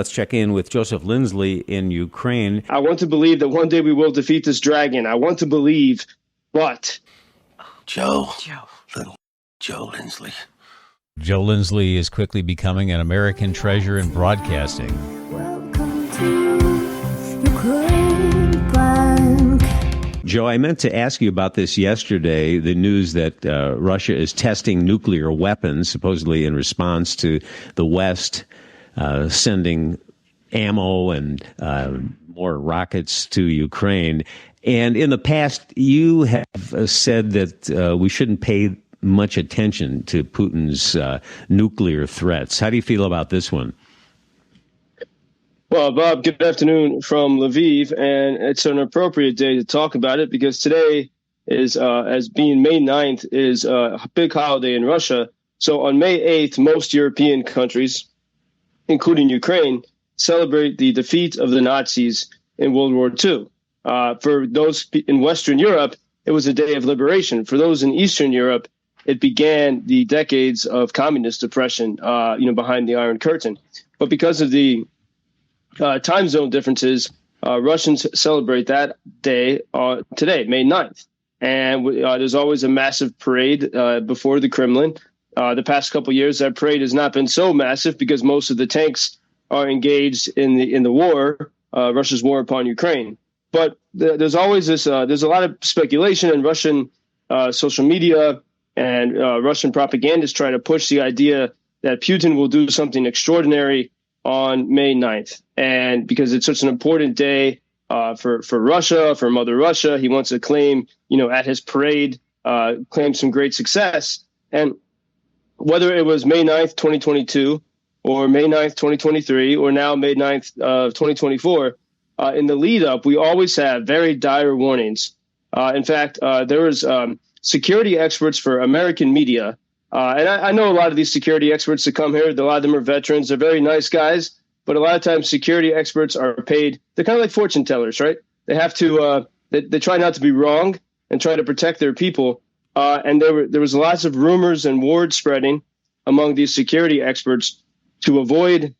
Let's check in with Joseph Lindsley in Ukraine. I want to believe that one day we will defeat this dragon. I want to believe, but... Joe Lindsley. Joe Lindsley is quickly becoming an American treasure in broadcasting. Welcome to Ukraine Bank. Joe, I meant to ask you about this yesterday, the news that Russia is testing nuclear weapons, supposedly in response to the West sending ammo and more rockets to Ukraine. And in the past, you have said that we shouldn't pay much attention to Putin's nuclear threats. How do you feel about this one? Well, Bob, good afternoon from Lviv, and it's an appropriate day to talk about it because today is, as being May 9th, is a big holiday in Russia. So on May 8th, most European countries, including Ukraine, celebrate the defeat of the Nazis in World War II. For those in Western Europe, it was a day of liberation. For those in Eastern Europe, it began the decades of communist oppression, behind the Iron Curtain. But because of the time zone differences, Russians celebrate that day today, May 9th. And there's always a massive parade before the Kremlin. The past couple of years, that parade has not been so massive because most of the tanks are engaged in the war, Russia's war upon Ukraine. But there's always this. There's a lot of speculation, and Russian social media and Russian propagandists try to push the idea that Putin will do something extraordinary on May 9th. And because it's such an important day for Russia, for Mother Russia, he wants to claim, at his parade, claim some great success. And whether it was May 9th, 2022, or May 9th, 2023, or now May 9th, 2024, in the lead up, we always have very dire warnings. In fact, there was security experts for American media. And I know a lot of these security experts that come here. A lot of them are veterans. They're very nice guys. But a lot of times security experts are paid. They're kind of like fortune tellers, right? They have to they try not to be wrong and try to protect their people. And there was lots of rumors and word spreading among these security experts to avoid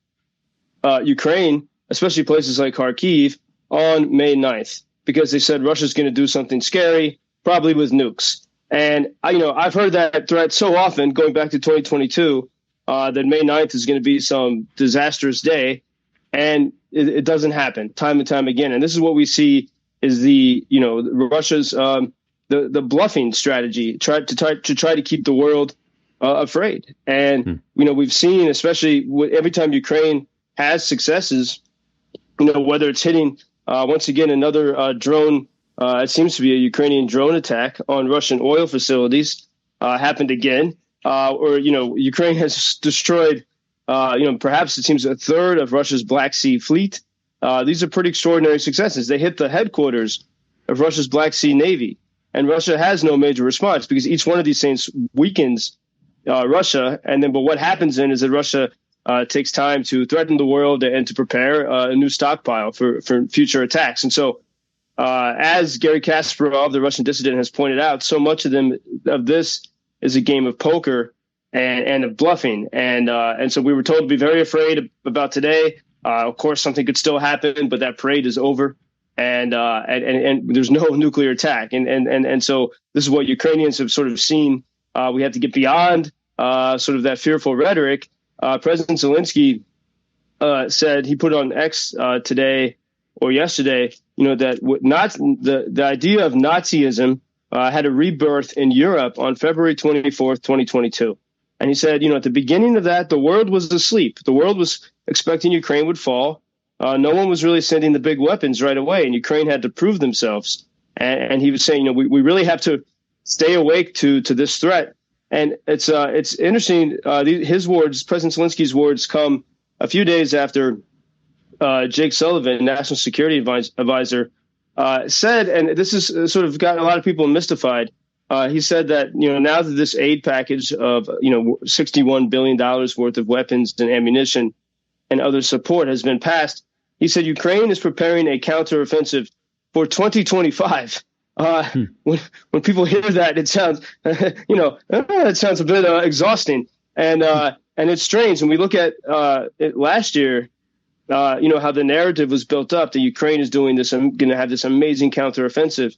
Ukraine, especially places like Kharkiv, on May 9th, because they said Russia's going to do something scary, probably with nukes. And I've heard that threat so often, going back to 2022, that May 9th is going to be some disastrous day, and it doesn't happen time and time again. And this is what we see is Russia's the bluffing strategy, try to keep the world afraid. And we've seen, especially every time Ukraine has successes, whether it's hitting once again another drone. It seems to be a Ukrainian drone attack on Russian oil facilities happened again, or Ukraine has destroyed, perhaps it seems a third of Russia's Black Sea fleet. These are pretty extraordinary successes. They hit the headquarters of Russia's Black Sea Navy, and Russia has no major response because each one of these things weakens Russia. And then, but what happens then is that Russia takes time to threaten the world and to prepare a new stockpile for future attacks. And so, as Gary Kasparov, the Russian dissident, has pointed out, so much of this is a game of poker and of bluffing. And so we were told to be very afraid about today. Of course, something could still happen, but that parade is over, and there's no nuclear attack. And so this is what Ukrainians have sort of seen. We have to get beyond sort of that fearful rhetoric. President Zelensky said, he put on X today or yesterday, that the idea of Nazism had a rebirth in Europe on February 24th, 2022. And he said, at the beginning of that, the world was asleep. The world was expecting Ukraine would fall. No one was really sending the big weapons right away, and Ukraine had to prove themselves. And he was saying, we really have to stay awake to this threat. And it's interesting. His words, President Zelensky's words, come a few days after Jake Sullivan, National Security Advisor, said, and this has sort of gotten a lot of people mystified. He said that, now that this aid package of, $61 billion worth of weapons and ammunition and other support has been passed, he said Ukraine is preparing a counteroffensive for 2025. When people hear that, it sounds, it sounds a bit exhausting. And it's strange. When we look at it last year, how the narrative was built up that Ukraine is doing this and going to have this amazing counteroffensive.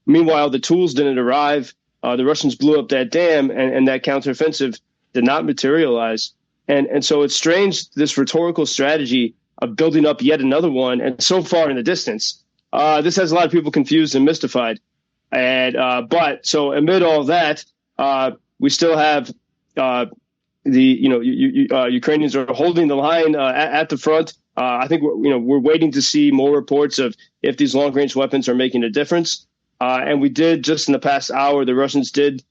Meanwhile, the tools didn't arrive. The Russians blew up that dam, and that counteroffensive did not materialize. And so it's strange, this rhetorical strategy of building up yet another one, and so far in the distance. This has a lot of people confused and mystified. But so amid all that, we still have Ukrainians are holding the line at the front. I think we're waiting to see more reports of if these long-range weapons are making a difference. And we did just in the past hour, the Russians did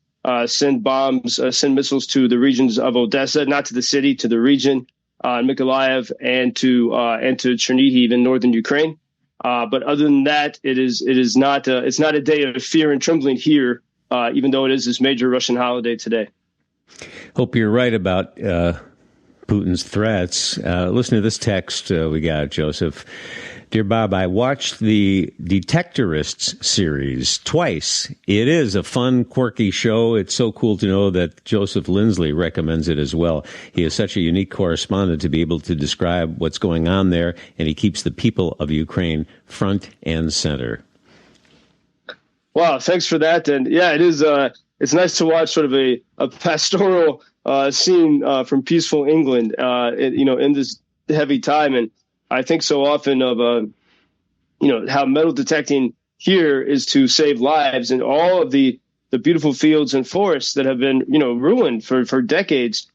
send bombs, send missiles to the regions of Odessa, not to the city, to the region, Mykolaiv, and to Chernihiv in northern Ukraine. But other than that, it's not a day of fear and trembling here, even though it is this major Russian holiday today. Hope you're right about Putin's threats. Listen to this text we got, Joseph. Dear Bob, I watched the Detectorists series twice. It is a fun, quirky show. It's so cool to know that Joseph Lindsley recommends it as well. He is such a unique correspondent to be able to describe what's going on there, and he keeps the people of Ukraine front and center. Wow, thanks for that. And yeah, it is. It's nice to watch sort of a pastoral scene from peaceful England, in this heavy time. And I think so often of, how metal detecting here is to save lives, and all of the beautiful fields and forests that have been, ruined for decades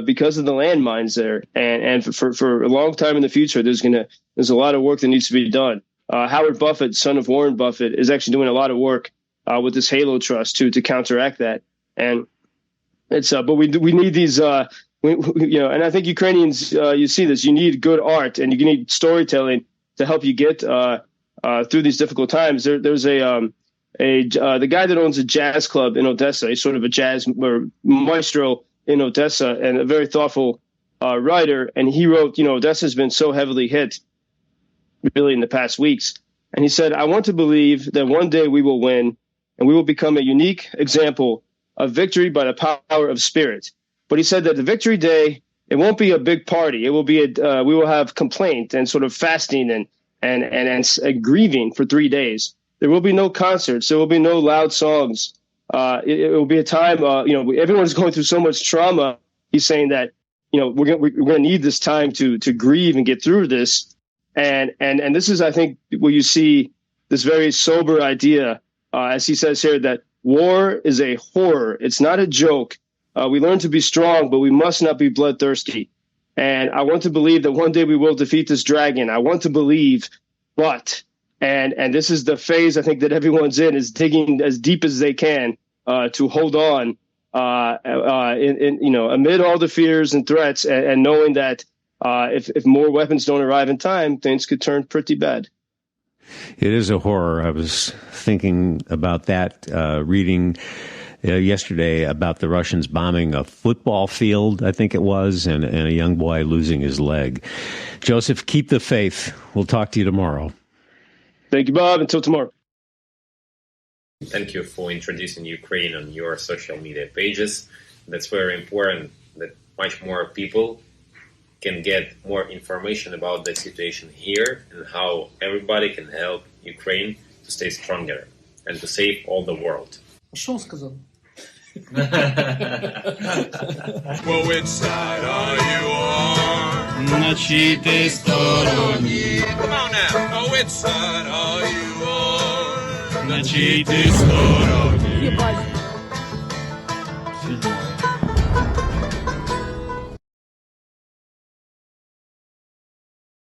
because of the landmines there. And for a long time in the future, there's a lot of work that needs to be done. Howard Buffett, son of Warren Buffett, is actually doing a lot of work with this Halo Trust to counteract that. And it's but we need these and I think Ukrainians, you see this, you need good art and you need storytelling to help you get through these difficult times. There's the guy that owns a jazz club in Odessa. He's sort of a jazz or maestro in Odessa and a very thoughtful writer. And he wrote, Odessa has been so heavily hit really in the past weeks. And he said, I want to believe that one day we will win and we will become a unique example of victory by the power of spirit. But he said that the victory day, it won't be a big party. It will be we will have complaint and sort of fasting and grieving for 3 days. There will be no concerts. There will be no loud songs. It will be a time, everyone's going through so much trauma. He's saying that, we're going to need this time to grieve and get through this. And this is, I think, where you see this very sober idea, as he says here, that war is a horror. It's not a joke. We learn to be strong, but we must not be bloodthirsty. And I want to believe that one day we will defeat this dragon. I want to believe, and this is the phase I think that everyone's in, is digging as deep as they can to hold on amid all the fears and threats, and knowing that if more weapons don't arrive in time, things could turn pretty bad. It is a horror. I was thinking about that, reading yesterday about the Russians bombing a football field, I think it was, and a young boy losing his leg. Joseph, keep the faith. We'll talk to you tomorrow. Thank you, Bob. Until tomorrow. Thank you for introducing Ukraine on your social media pages. That's very important that much more people can get more information about the situation here and how everybody can help Ukraine to stay stronger and to save all the world. Что он сказал? Well, which side are you on? На чьей ты стороне? Come on now. Oh, which side are you on? На чьей ты стороне?